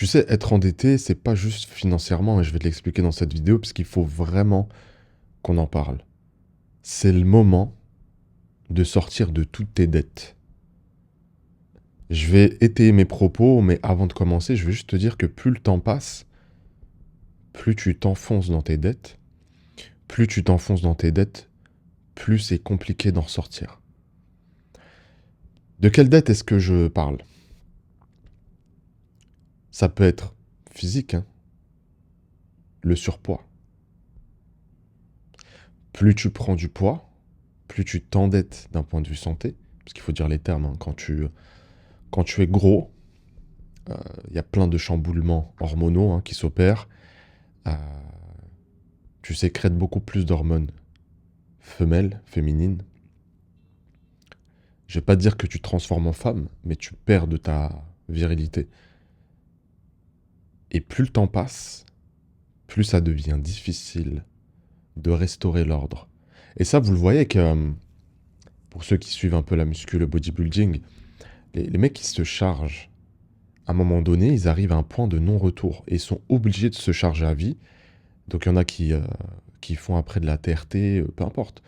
Tu sais, être endetté, c'est pas juste financièrement, et je vais te l'expliquer dans cette vidéo, parce qu'il faut vraiment qu'on en parle. C'est le moment de sortir de toutes tes dettes. Je vais étayer mes propos, mais avant de commencer, je vais juste te dire que plus le temps passe, plus tu t'enfonces dans tes dettes, plus tu t'enfonces dans tes dettes, plus c'est compliqué d'en sortir. De quelle dette est-ce que je parle? Ça peut être physique, hein, le surpoids. Plus tu prends du poids, plus tu t'endettes d'un point de vue santé, parce qu'il faut dire les termes, hein, quand tu es gros, il y a plein de chamboulements hormonaux qui s'opèrent. Euh, Tu sécrètes beaucoup plus d'hormones femelles, féminines. Je vais pas dire que tu te transformes en femme, mais tu perds de ta virilité. Et plus le temps passe, plus ça devient difficile de restaurer l'ordre. Et ça, vous le voyez que, pour ceux qui suivent un peu la muscu, le bodybuilding, les mecs qui se chargent, à un moment donné, ils arrivent à un point de non-retour et ils sont obligés de se charger à vie. Donc il y en a qui font après de la TRT, peu importe.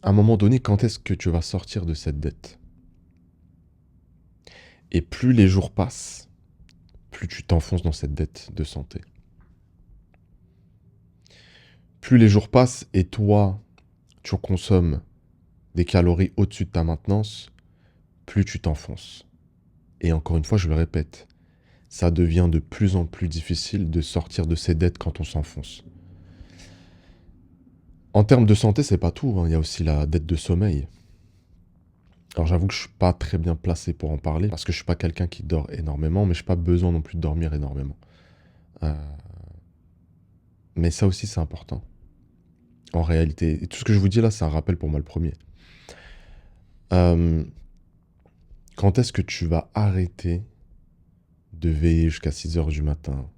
À un moment donné, quand est-ce que tu vas sortir de cette dette? Et plus les jours passent, plus tu t'enfonces dans cette dette de santé. Plus les jours passent et toi, tu consommes des calories au-dessus de ta maintenance, plus tu t'enfonces. Et encore une fois, je le répète, ça devient de plus en plus difficile de sortir de ces dettes quand on s'enfonce. En termes de santé, c'est pas tout, hein. Il y a aussi la dette de sommeil. Alors j'avoue que je suis pas très bien placé pour en parler, parce que je suis pas quelqu'un qui dort énormément, mais je n'ai pas besoin non plus de dormir énormément. Euh, mais ça aussi, c'est important, en réalité. Et tout ce que je vous dis là, c'est un rappel pour moi le premier. Euh, Quand est-ce que tu vas arrêter de veiller jusqu'à 6 heures du matin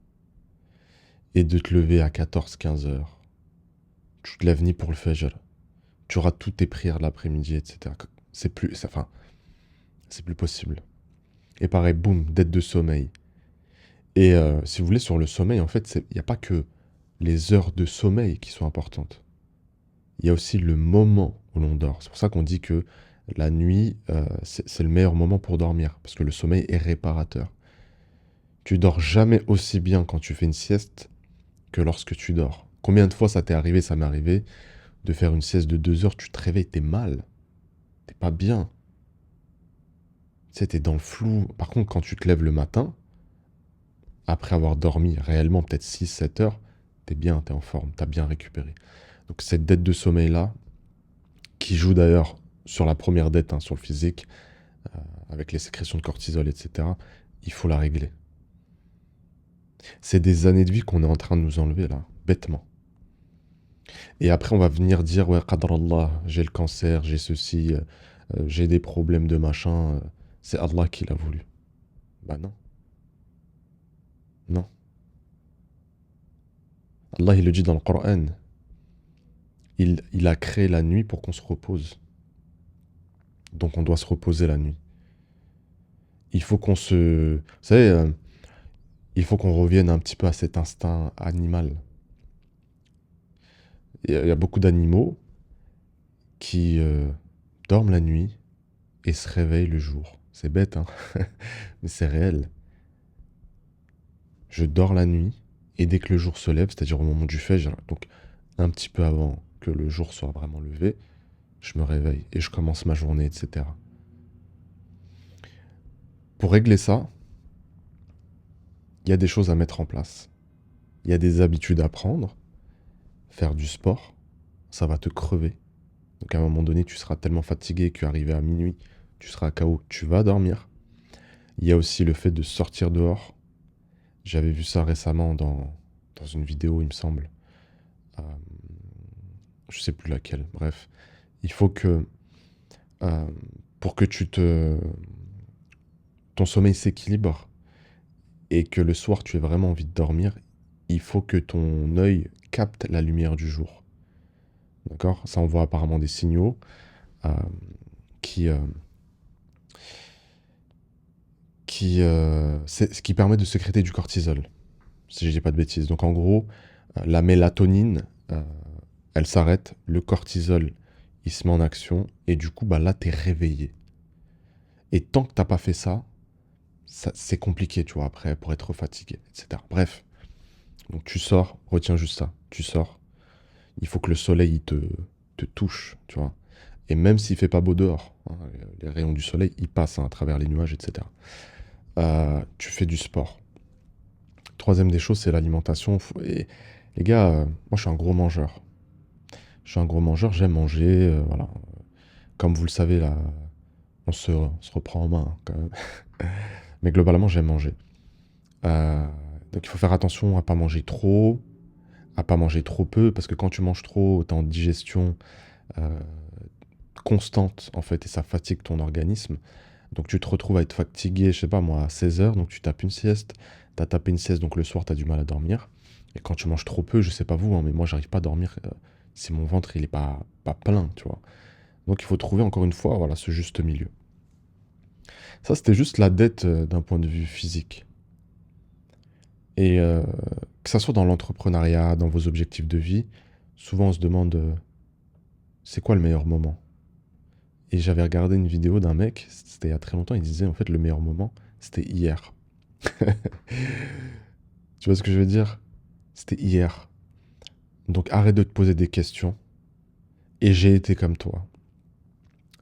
et de te lever à 14, 15 heures? Tu te lèves ni pour le fajr. Tu auras toutes tes prières de l'après-midi, etc. Enfin, c'est plus possible. Et pareil, boum, dette de sommeil. Et si vous voulez, sur le sommeil, en fait, il n'y a pas que les heures de sommeil qui sont importantes. Il y a aussi le moment où l'on dort. C'est pour ça qu'on dit que la nuit, c'est le meilleur moment pour dormir, parce que le sommeil est réparateur. Tu dors jamais aussi bien quand tu fais une sieste que lorsque tu dors. Combien de fois ça t'est arrivé, ça m'est arrivé, de faire une sieste de 2 heures, tu te réveilles, t'es mal, t'es pas bien. Tu sais, t'es dans le flou. Par contre, quand tu te lèves le matin, après avoir dormi réellement peut-être 6, 7 heures, t'es bien, t'es en forme, t'as bien récupéré. Donc cette dette de sommeil-là, qui joue d'ailleurs sur la première dette, sur le physique, avec les sécrétions de cortisol, etc., il faut la régler. C'est des années de vie qu'on est en train de nous enlever là, bêtement. Et après, on va venir dire, ouais, qadrallah, j'ai le cancer, j'ai ceci, j'ai des problèmes de machin, c'est Allah qui l'a voulu. Bah non, non. Allah, il le dit dans le Coran. Il a créé la nuit pour qu'on se repose. Donc on doit se reposer la nuit. Il faut qu'on se... Vous savez, il faut qu'on revienne un petit peu à cet instinct animal. Il y a beaucoup d'animaux qui dorment la nuit et se réveillent le jour. C'est bête, hein, mais c'est réel. Je dors la nuit et dès que le jour se lève, c'est-à-dire au moment du fajr, donc un petit peu avant que le jour soit vraiment levé, je me réveille et je commence ma journée, etc. Pour régler ça, il y a des choses à mettre en place. Il y a des habitudes à prendre. Faire du sport, ça va te crever. Donc à un moment donné, tu seras tellement fatigué qu'arrivé à minuit, tu seras à KO, tu vas dormir. Il y a aussi le fait de sortir dehors. J'avais vu ça récemment dans une vidéo, il me semble. Euh, je sais plus laquelle. Bref, il faut que euh, pour que ton sommeil s'équilibre et que le soir tu aies vraiment envie de dormir, il faut que ton œil capte la lumière du jour. D'accord? Ça envoie apparemment des signaux, euh,, qui, euh, c'est ce qui permet de sécréter du cortisol, si je dis pas de bêtises. Donc en gros, la mélatonine, elle s'arrête, le cortisol, il se met en action, et du coup, bah là, t'es réveillé. Et tant que t'as pas fait ça, c'est compliqué, tu vois, après, pour être fatigué, etc. Bref, donc tu sors, retiens juste ça, tu sors, il faut que le soleil, te touche, tu vois. Et même s'il fait pas beau dehors, hein, les rayons du soleil, ils passent hein, à travers les nuages, etc. Tu fais du sport. Troisième des choses, c'est l'alimentation. Et les gars, moi je suis un gros mangeur. Je suis un gros mangeur, j'aime manger, voilà. Comme vous le savez, là, on se reprend en main hein, quand même. Mais globalement, j'aime manger. Euh, donc il faut faire attention à pas manger trop, à pas manger trop peu, parce que quand tu manges trop, t'es en digestion euh, constante en fait, et ça fatigue ton organisme. Donc tu te retrouves à être fatigué, je sais pas moi, à 16 heures, donc tu tapes une sieste, t'as tapé une sieste, donc le soir t'as du mal à dormir. Et quand tu manges trop peu, je sais pas vous, hein, mais moi j'arrive pas à dormir si mon ventre il est pas plein, tu vois. Donc il faut trouver encore une fois voilà, ce juste milieu. Ça c'était juste la dette d'un point de vue physique. Et que ça soit dans l'entrepreneuriat, dans vos objectifs de vie, souvent on se demande c'est quoi le meilleur moment? Et j'avais regardé une vidéo d'un mec, c'était il y a très longtemps, il disait en fait le meilleur moment, c'était hier. Tu vois ce que je veux dire? C'était hier. Donc arrête de te poser des questions. Et j'ai été comme toi.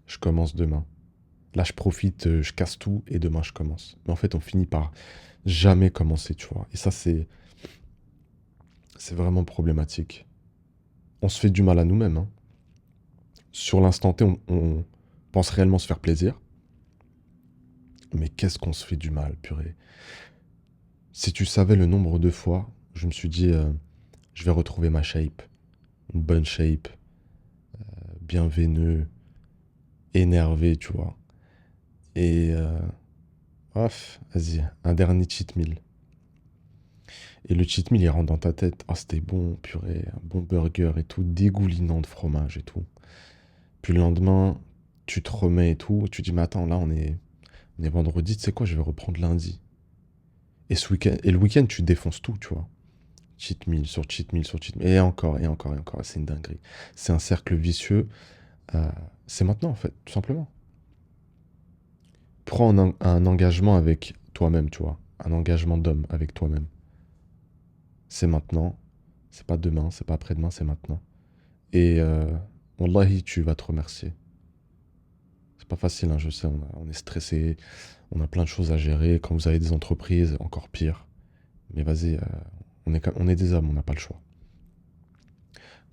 Je commence demain. Là, je profite, je casse tout et demain, je commence. Mais en fait, on finit par jamais commencer, tu vois. Et ça, c'est vraiment problématique. On se fait du mal à nous-mêmes, hein. Sur l'instant T, on pense réellement se faire plaisir. Mais qu'est-ce qu'on se fait du mal, purée. Si tu savais le nombre de fois, je me suis dit, je vais retrouver ma shape. Une bonne shape, bien veineux, énervé, tu vois. Et, vas-y, un dernier cheat meal. Et le cheat meal, il rentre dans ta tête. Ah, c'était bon, purée, un bon burger et tout, dégoulinant de fromage et tout. Puis le lendemain, tu te remets et tout. Tu dis, mais attends, là, on est vendredi, tu sais quoi, je vais reprendre lundi. Et le week-end, tu défonces tout, tu vois. Cheat meal sur cheat meal sur cheat meal. Et encore, et encore, et encore. C'est une dinguerie. C'est un cercle vicieux. Euh, c'est maintenant, en fait, tout simplement. Prends un engagement avec toi-même, tu vois. Un engagement d'homme avec toi-même. C'est maintenant. C'est pas demain, c'est pas après-demain, c'est maintenant. Et wallahi, tu vas te remercier. C'est pas facile, hein, je sais, on est stressé, on a plein de choses à gérer. Quand vous avez des entreprises, encore pire. Mais vas-y, on est des hommes, on n'a pas le choix.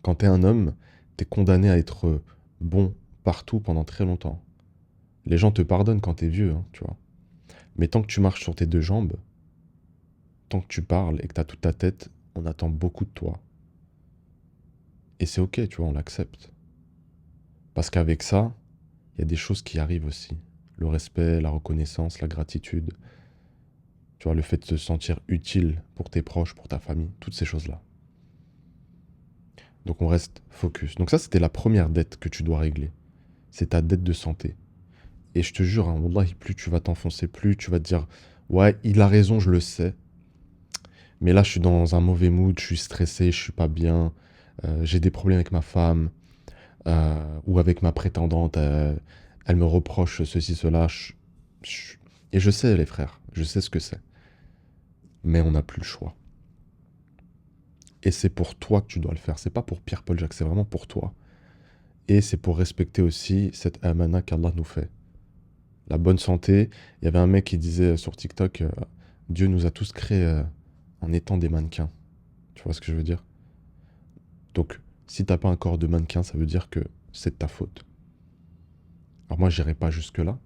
Quand t'es un homme, t'es condamné à être bon partout pendant très longtemps. Les gens te pardonnent quand t'es vieux, hein, tu vois. Mais tant que tu marches sur tes deux jambes, tant que tu parles et que t'as toute ta tête, on attend beaucoup de toi. Et c'est ok, tu vois, on l'accepte. Parce qu'avec ça, il y a des choses qui arrivent aussi. Le respect, la reconnaissance, la gratitude. Tu vois, le fait de se sentir utile pour tes proches, pour ta famille, toutes ces choses-là. Donc on reste focus. Donc ça, c'était la première dette que tu dois régler. C'est ta dette de santé. Et je te jure, hein, wallahi, plus tu vas t'enfoncer, plus tu vas te dire, ouais, il a raison, je le sais. Mais là, je suis dans un mauvais mood, je suis stressé, je suis pas bien, j'ai des problèmes avec ma femme, ou avec ma prétendante, elle me reproche ceci, cela. Je- Et je sais, les frères, je sais ce que c'est. Mais on n'a plus le choix. Et c'est pour toi que tu dois le faire. C'est pas pour Pierre-Paul Jacques, c'est vraiment pour toi. Et c'est pour respecter aussi cette amana qu'Allah nous fait. La bonne santé. Il y avait un mec qui disait sur TikTok, Dieu nous a tous créés en étant des mannequins. Tu vois ce que je veux dire? Donc, si t'as pas un corps de mannequin, ça veut dire que c'est de ta faute. Alors moi, j'irai pas jusque-là,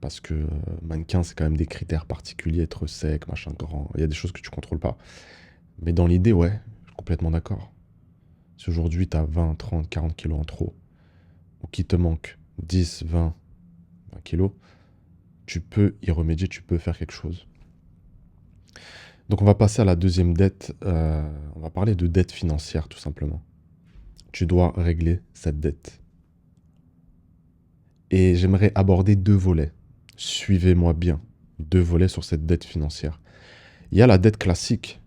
parce que mannequin, c'est quand même des critères particuliers, être sec, machin, grand. Il y a des choses que tu contrôles pas. Mais dans l'idée, ouais, je suis complètement d'accord. Si aujourd'hui, tu as 20, 30, 40 kilos en trop, ou qu'il te manque 10, 20 kilos, tu peux y remédier, tu peux faire quelque chose. Donc on va passer à la deuxième dette. On va parler de dette financière, tout simplement. Tu dois régler cette dette. Et j'aimerais aborder deux volets. Suivez-moi bien. deux volets sur cette dette financière. Il y a la dette classique,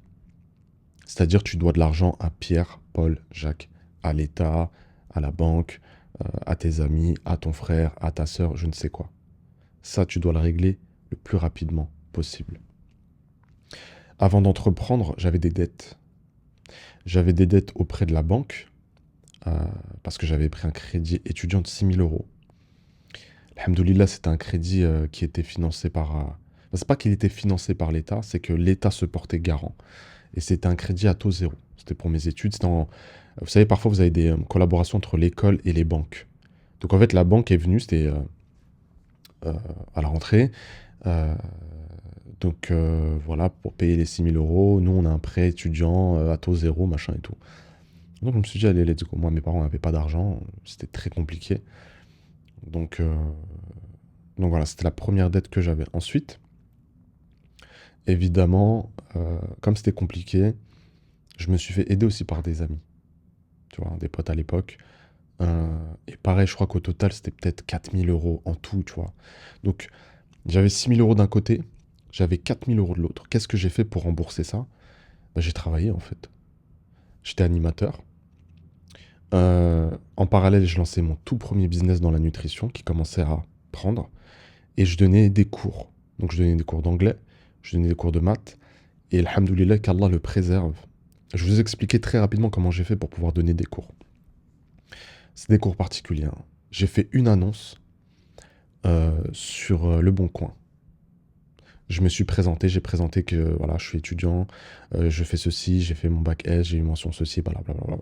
c'est-à-dire tu dois de l'argent à Pierre, Paul, Jacques, à l'État, à la banque, à tes amis, à ton frère, à ta sœur, je ne sais quoi. Ça, tu dois le régler le plus rapidement possible. Avant d'entreprendre, j'avais des dettes. J'avais des dettes auprès de la banque euh, parce que j'avais pris un crédit étudiant de 6 000 euros. Alhamdoulilah, c'était un crédit qui était financé par... c'est pas qu'il était financé par l'État, c'est que l'État se portait garant. Et c'était un crédit à taux zéro. C'était pour mes études. Vous savez, parfois, vous avez des collaborations entre l'école et les banques. Donc, en fait, la banque est venue, c'était à la rentrée. Euh, voilà, pour payer les 6 000 euros, nous, on a un prêt étudiant à taux zéro, machin et tout. Donc, je me suis dit, allez, let's go. Moi, mes parents n'avaient pas d'argent. C'était très compliqué. Donc, euh, donc voilà, c'était la première dette que j'avais. Ensuite, évidemment, comme c'était compliqué, je me suis fait aider aussi par des amis, tu vois, des potes à l'époque. Et pareil, je crois qu'au total, c'était peut-être 4 000 euros en tout, tu vois. Donc, j'avais 6 000 euros d'un côté, j'avais 4 000 euros de l'autre. Qu'est-ce que j'ai fait pour rembourser ça? Bah, j'ai travaillé, en fait. J'étais animateur. En parallèle, je lançais mon tout premier business dans la nutrition qui commençait à prendre. Et je donnais des cours. Donc, je donnais des cours d'anglais, je donnais des cours de maths. Et alhamdoulilah, qu'Allah le préserve. Je vous expliquer très rapidement comment j'ai fait pour pouvoir donner des cours. C'est des cours particuliers, hein. J'ai fait une annonce sur Le Bon Coin. Je me suis présenté, j'ai présenté que voilà, je suis étudiant, je fais ceci, j'ai fait mon bac S, j'ai eu mention ceci, blablabla.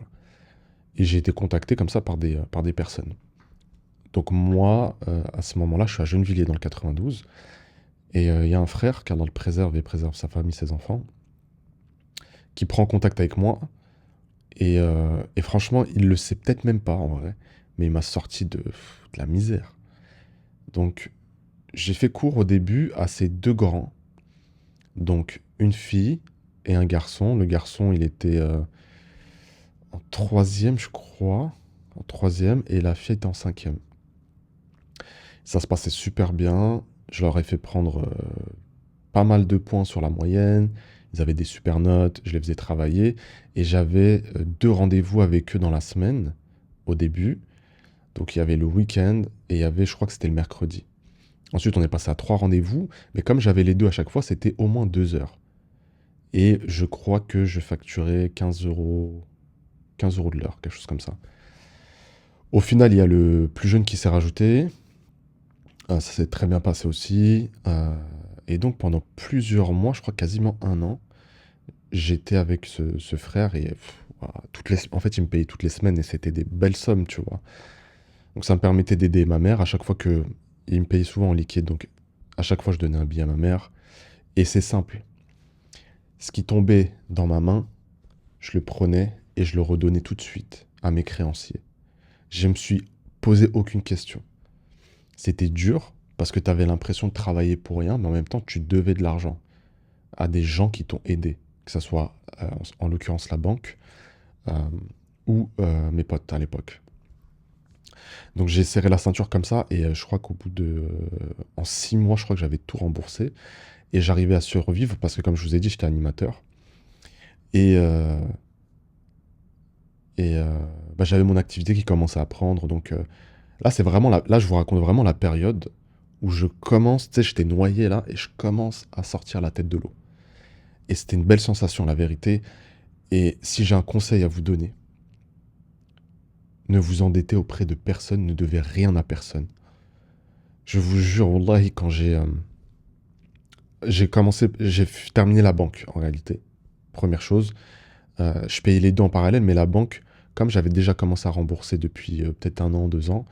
Et j'ai été contacté comme ça par des personnes. Donc moi, à ce moment-là, je suis à Gennevilliers dans le 92. Et il y a un frère, qu'Allah le préserve et préserve sa famille, ses enfants, qui prend contact avec moi. Et franchement, il le sait peut-être même pas en vrai, mais il m'a sorti de la misère. Donc, j'ai fait cours au début à ces deux grands. Donc, une fille et un garçon. Le garçon, il était en troisième, je crois. En troisième, et la fille était en cinquième. Ça se passait super bien. Je leur ai fait prendre pas mal de points sur la moyenne. Ils avaient des super notes, je les faisais travailler. Et j'avais deux rendez-vous avec eux dans la semaine, au début. Donc il y avait le week-end et il y avait, je crois que c'était le mercredi. Ensuite, on est passé à trois rendez-vous, mais comme j'avais les deux à chaque fois, c'était au moins 2 heures. Et je crois que je facturais 15 euros de l'heure, quelque chose comme ça. Au final, il y a le plus jeune qui s'est rajouté. Ça s'est très bien passé aussi. Et donc pendant plusieurs mois, je crois quasiment un an, j'étais avec ce frère et voilà, en fait, il me payait toutes les semaines et c'était des belles sommes, tu vois. Donc ça me permettait d'aider ma mère à chaque fois que... Il me payait souvent en liquide, donc à chaque fois je donnais un billet à ma mère. Et c'est simple. Ce qui tombait dans ma main, je le prenais et je le redonnais tout de suite à mes créanciers. Je me suis posé aucune question. C'était dur parce que tu avais l'impression de travailler pour rien, mais en même temps tu devais de l'argent à des gens qui t'ont aidé, que ce soit en l'occurrence la banque euh, ou mes potes à l'époque. Donc j'ai serré la ceinture comme ça et je crois qu'au bout de... en 6 mois, je crois que j'avais tout remboursé et j'arrivais à survivre parce que comme je vous ai dit, j'étais animateur. Et, euh, et bah, j'avais mon activité qui commençait à prendre. Donc là, c'est vraiment là, je vous raconte vraiment la période où je commence, tu sais, j'étais noyé là et je commence à sortir la tête de l'eau. Et c'était une belle sensation, la vérité. Et si j'ai un conseil à vous donner, ne vous endettez auprès de personne, ne devez rien à personne. Je vous jure, wallahi, quand j'ai terminé la banque en réalité. Première chose, je payais les deux en parallèle, mais la banque, comme j'avais déjà commencé à rembourser depuis peut-être un an, 2 ans,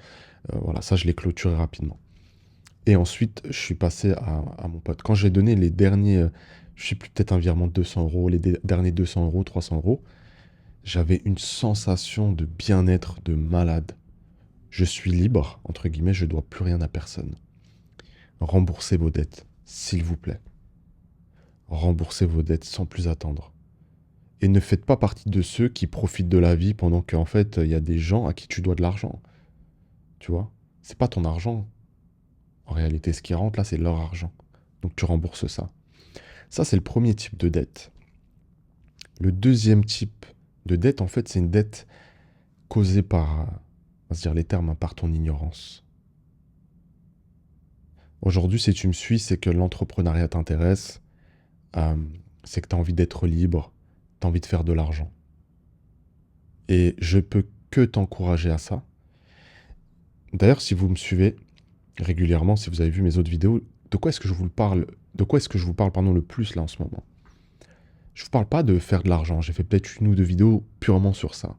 voilà, ça je l'ai clôturé rapidement. Et ensuite, je suis passé à mon pote. Quand j'ai donné les derniers, je sais plus, peut-être un virement de 200 euros, les derniers 200 euros, 300 euros, j'avais une sensation de bien-être de malade. Je suis libre, entre guillemets, je dois plus rien à personne. Remboursez vos dettes, s'il vous plaît. Remboursez vos dettes sans plus attendre. Et ne faites pas partie de ceux qui profitent de la vie pendant qu'en fait, il y a des gens à qui tu dois de l'argent. Tu vois? C'est pas ton argent. En réalité, ce qui rentre là, c'est leur argent. Donc tu rembourses ça. Ça, c'est le premier type de dette. Le deuxième type de dette, en fait, c'est une dette causée par, on va se dire les termes, hein, par ton ignorance. Aujourd'hui, si tu me suis, c'est que l'entrepreneuriat t'intéresse, euh, c'est que tu as envie d'être libre, tu as envie de faire de l'argent. Et je peux que t'encourager à ça. D'ailleurs, si vous me suivez régulièrement, si vous avez vu mes autres vidéos, de quoi est-ce que je vous parle, pardon, le plus là en ce moment? Je vous parle pas de faire de l'argent, j'ai fait peut-être une ou deux vidéos purement sur ça.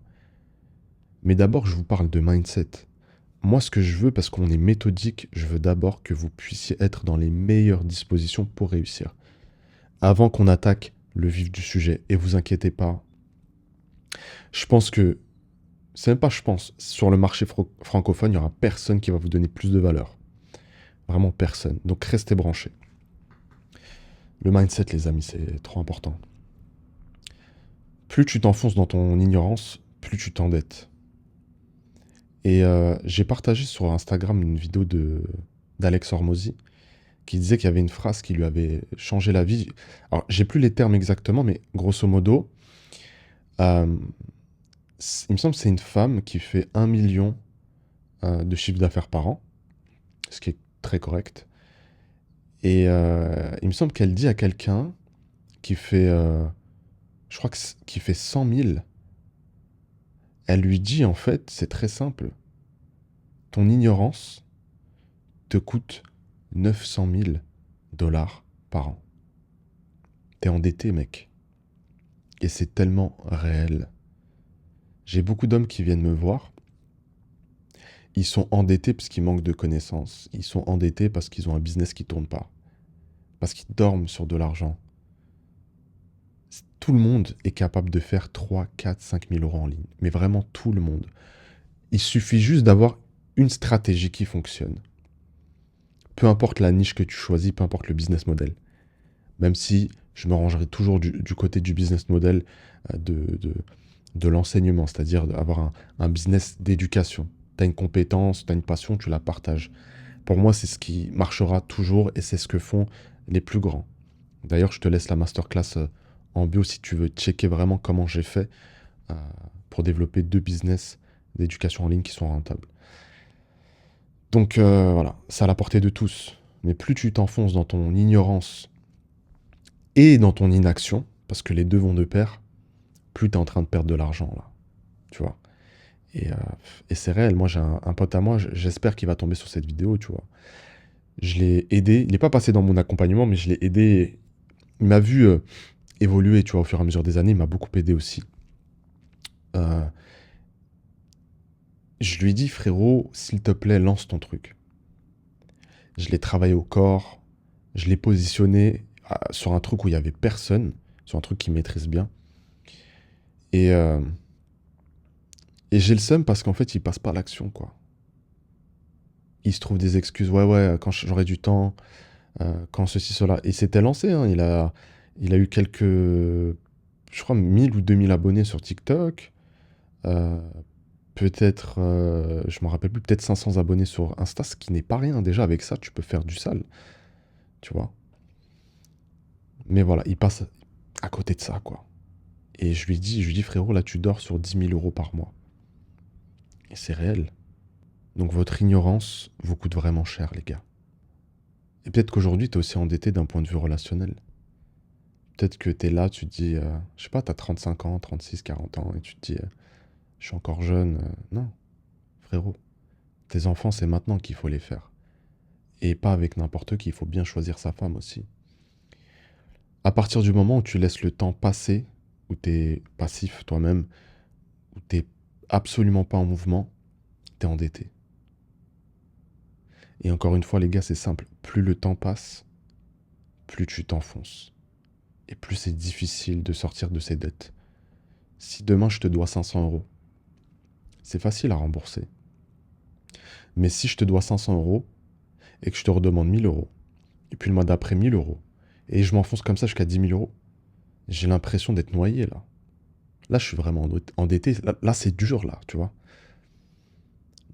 Mais d'abord, je vous parle de mindset. Moi, ce que je veux, parce qu'on est méthodique, je veux d'abord que vous puissiez être dans les meilleures dispositions pour réussir. Avant qu'on attaque le vif du sujet, et vous inquiétez pas, je pense que, c'est même pas je pense, sur le marché francophone, il n'y aura personne qui va vous donner plus de valeur. Vraiment personne. Donc restez branchés. Le mindset, les amis, c'est trop important. Plus tu t'enfonces dans ton ignorance, plus tu t'endettes. Et j'ai partagé sur Instagram une vidéo d'Alex Hormozy qui disait qu'il y avait une phrase qui lui avait changé la vie. Alors, j'ai plus les termes exactement, mais grosso modo, euh, il me semble que c'est une femme qui fait 1 million de chiffre d'affaires par an, ce qui est très correct. Et il me semble qu'elle dit à quelqu'un qui fait, je crois qui fait 100 000, elle lui dit en fait, c'est très simple, ton ignorance te coûte 900 000 dollars par an. T'es endetté, mec. Et c'est tellement réel. J'ai beaucoup d'hommes qui viennent me voir. Ils sont endettés parce qu'ils manquent de connaissances. Ils sont endettés parce qu'ils ont un business qui ne tourne pas. Parce qu'ils dorment sur de l'argent. Tout le monde est capable de faire 3, 4, 5 000 euros en ligne. Mais vraiment tout le monde. Il suffit juste d'avoir une stratégie qui fonctionne. Peu importe la niche que tu choisis, peu importe le business model. Même si je me rangerai toujours du côté du business model de l'enseignement, c'est-à-dire d'avoir un business d'éducation. Tu as une compétence, tu as une passion, tu la partages. Pour moi, c'est ce qui marchera toujours et c'est ce que font les plus grands. D'ailleurs, je te laisse la masterclass en bio si tu veux checker vraiment comment j'ai fait euh, pour développer 2 business d'éducation en ligne qui sont rentables. Donc voilà, c'est à la portée de tous. Mais plus tu t'enfonces dans ton ignorance et dans ton inaction, parce que les deux vont de pair, plus tu es en train de perdre de l'argent, là. Tu vois. Et c'est réel. Moi, j'ai un pote à moi, j'espère qu'il va tomber sur cette vidéo, tu vois. Je l'ai aidé. Il n'est pas passé dans mon accompagnement, mais je l'ai aidé. Il m'a vu évoluer, tu vois, au fur et à mesure des années. Il m'a beaucoup aidé aussi. Euh, je lui ai dit, frérot, s'il te plaît, lance ton truc. Je l'ai travaillé au corps. Je l'ai positionné sur un truc où il n'y avait personne, sur un truc qu'il maîtrise bien. Et, euh, et j'ai le seum parce qu'en fait, il passe pas à l'action, quoi. Il se trouve des excuses. Ouais, ouais, quand j'aurai du temps, quand ceci, cela. Et s'était lancé, hein. Il a eu quelques, je crois, 1000 ou 2000 abonnés sur TikTok. Euh, peut-être, je me rappelle plus, peut-être 500 abonnés sur Insta, ce qui n'est pas rien. Déjà, avec ça, tu peux faire du sale, tu vois. Mais voilà, il passe à côté de ça, quoi. Et je lui dis, frérot, là, tu dors sur 10 000 euros par mois. Et c'est réel. Donc votre ignorance vous coûte vraiment cher, les gars. Et peut-être qu'aujourd'hui, tu es aussi endetté d'un point de vue relationnel. Peut-être que tu es là, tu te dis, je sais pas, tu as 35 ans, 36, 40 ans, et tu te dis, je suis encore jeune. Non, frérot, tes enfants, c'est maintenant qu'il faut les faire. Et pas avec n'importe qui, il faut bien choisir sa femme aussi. À partir du moment où tu laisses le temps passer, où tu es passif toi-même, où tu n'es absolument pas en mouvement, tu es endetté. Et encore une fois, les gars, c'est simple. Plus le temps passe, plus tu t'enfonces. Et plus c'est difficile de sortir de ces dettes. Si demain je te dois 500 euros, c'est facile à rembourser. Mais si je te dois 500 euros et que je te redemande 1000 euros, et puis le mois d'après 1000 euros, et je m'enfonce comme ça jusqu'à 10 000 euros, j'ai l'impression d'être noyé là. Là, je suis vraiment endetté. Là, c'est dur là, tu vois.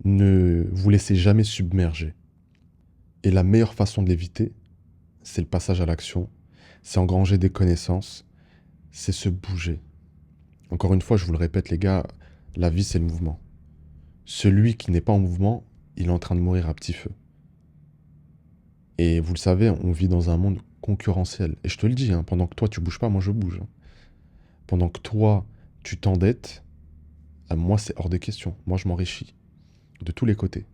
Ne vous laissez jamais submerger. Et la meilleure façon de l'éviter, c'est le passage à l'action, c'est engranger des connaissances, c'est se bouger. Encore une fois, je vous le répète les gars, la vie c'est le mouvement. Celui qui n'est pas en mouvement, il est en train de mourir à petit feu. Et vous le savez, on vit dans un monde concurrentiel. Et je te le dis, hein, pendant que toi tu bouges pas, moi je bouge. Hein. Pendant que toi tu t'endettes, moi c'est hors de question. Moi je m'enrichis de tous les côtés.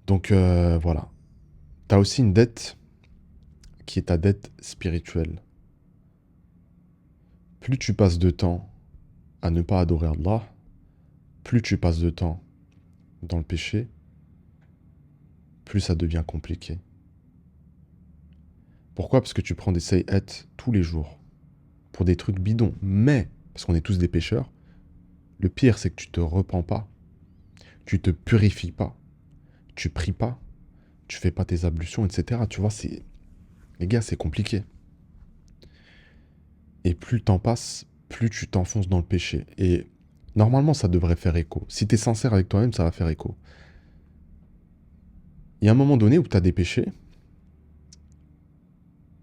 Donc voilà. T'as aussi une dette qui est ta dette spirituelle. Plus tu passes de temps à ne pas adorer Allah, plus tu passes de temps dans le péché, plus ça devient compliqué. Pourquoi? Parce que tu prends des sayyat tous les jours pour des trucs bidons. Mais, parce qu'on est tous des pécheurs, le pire c'est que tu te repens pas, tu te purifies pas, tu pries pas, tu fais pas tes ablutions, etc. Tu vois, les gars, c'est compliqué. Et plus le temps passe, plus tu t'enfonces dans le péché. Et normalement, ça devrait faire écho. Si tu es sincère avec toi-même, ça va faire écho. Il y a un moment donné où tu as des péchés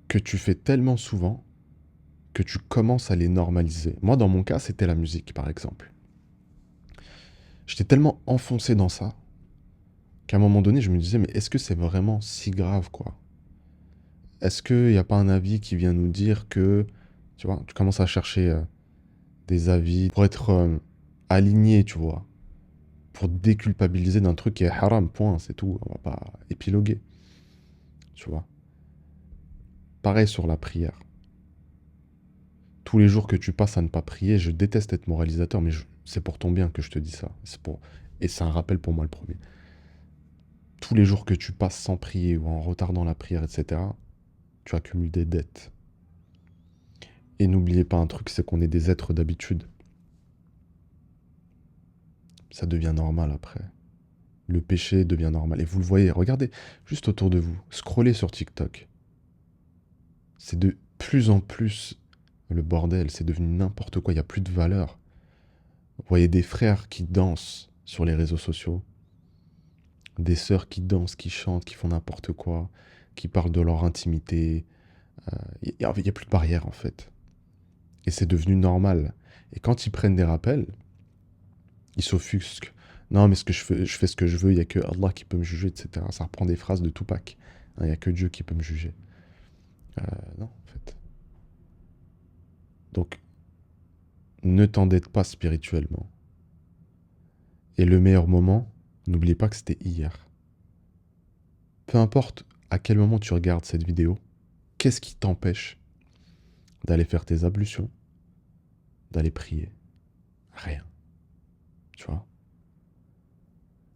que tu fais tellement souvent que tu commences à les normaliser. Moi, dans mon cas, c'était la musique, par exemple. J'étais tellement enfoncé dans ça qu'à un moment donné, je me disais, mais est-ce que c'est vraiment si grave, quoi? Est-ce qu'il n'y a pas un avis qui vient nous dire que, tu vois, tu commences à chercher des avis pour être aligné, tu vois, pour déculpabiliser d'un truc qui est haram, point, c'est tout, on va pas épiloguer, tu vois. Pareil sur la prière. Tous les jours que tu passes à ne pas prier, je déteste être moralisateur, mais c'est pour ton bien que je te dis ça. Et c'est un rappel pour moi le premier. Tous les jours que tu passes sans prier ou en retardant la prière, etc., tu accumules des dettes. Et n'oubliez pas un truc, c'est qu'on est des êtres d'habitude. Ça devient normal après. Le péché devient normal. Et vous le voyez, regardez juste autour de vous, scrollez sur TikTok. C'est de plus en plus le bordel, c'est devenu n'importe quoi, il n'y a plus de valeur. Vous voyez des frères qui dansent sur les réseaux sociaux, des sœurs qui dansent, qui chantent, qui font n'importe quoi, qui parlent de leur intimité. Il n'y a plus de barrière en fait. Et c'est devenu normal. Et quand ils prennent des rappels, ils s'offusquent. Non, mais je fais ce que je veux, il n'y a que Allah qui peut me juger, etc. Ça reprend des phrases de Tupac. Il n'y a que Dieu qui peut me juger. Non, en fait. Donc, ne t'endette pas spirituellement. Et le meilleur moment, n'oubliez pas que c'était hier. Peu importe à quel moment tu regardes cette vidéo, qu'est-ce qui t'empêche d'aller faire tes ablutions, d'aller prier? Rien. Tu vois?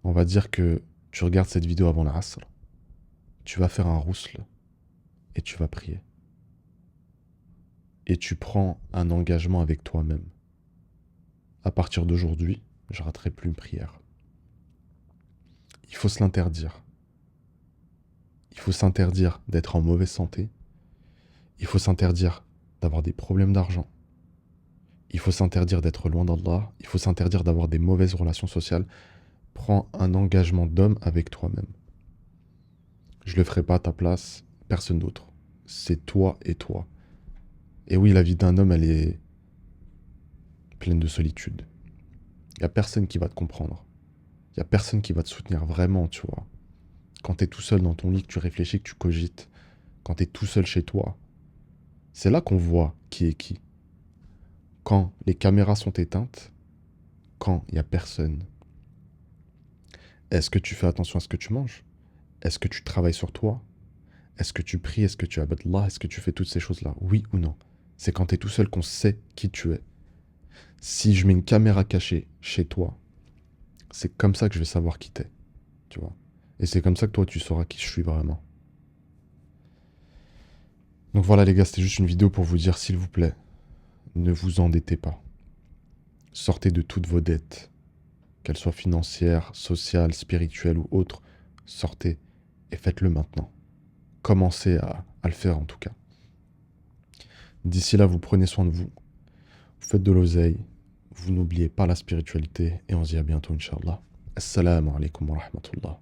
On va dire que tu regardes cette vidéo avant l'Asr, tu vas faire un rousl et tu vas prier. Et tu prends un engagement avec toi-même. À partir d'aujourd'hui, je raterai plus une prière. Il faut se l'interdire. Il faut s'interdire d'être en mauvaise santé. Il faut s'interdire d'avoir des problèmes d'argent. Il faut s'interdire d'être loin d'Allah. Il faut s'interdire d'avoir des mauvaises relations sociales. Prends un engagement d'homme avec toi-même. Je le ferai pas à ta place, personne d'autre. C'est toi et toi. Et oui, la vie d'un homme, elle est pleine de solitude. Il n'y a personne qui va te comprendre. Il n'y a personne qui va te soutenir vraiment, tu vois. Quand tu es tout seul dans ton lit, que tu réfléchis, que tu cogites, quand tu es tout seul chez toi, c'est là qu'on voit qui est qui. Quand les caméras sont éteintes, quand il n'y a personne. Est-ce que tu fais attention à ce que tu manges? Est-ce que tu travailles sur toi? Est-ce que tu pries? Est-ce que tu abades Allah? Est-ce que tu fais toutes ces choses-là? Oui ou non? C'est quand tu es tout seul qu'on sait qui tu es. Si je mets une caméra cachée chez toi, c'est comme ça que je vais savoir qui t'es, tu vois. Et c'est comme ça que toi, tu sauras qui je suis vraiment. Donc voilà les gars, c'était juste une vidéo pour vous dire, s'il vous plaît, ne vous endettez pas. Sortez de toutes vos dettes, qu'elles soient financières, sociales, spirituelles ou autres. Sortez et faites-le maintenant. Commencez à le faire en tout cas. D'ici là, vous prenez soin de vous. Vous faites de l'oseille. Vous n'oubliez pas la spiritualité. Et on se dit à bientôt, Inch'Allah. Assalamu alaikum wa rahmatullah.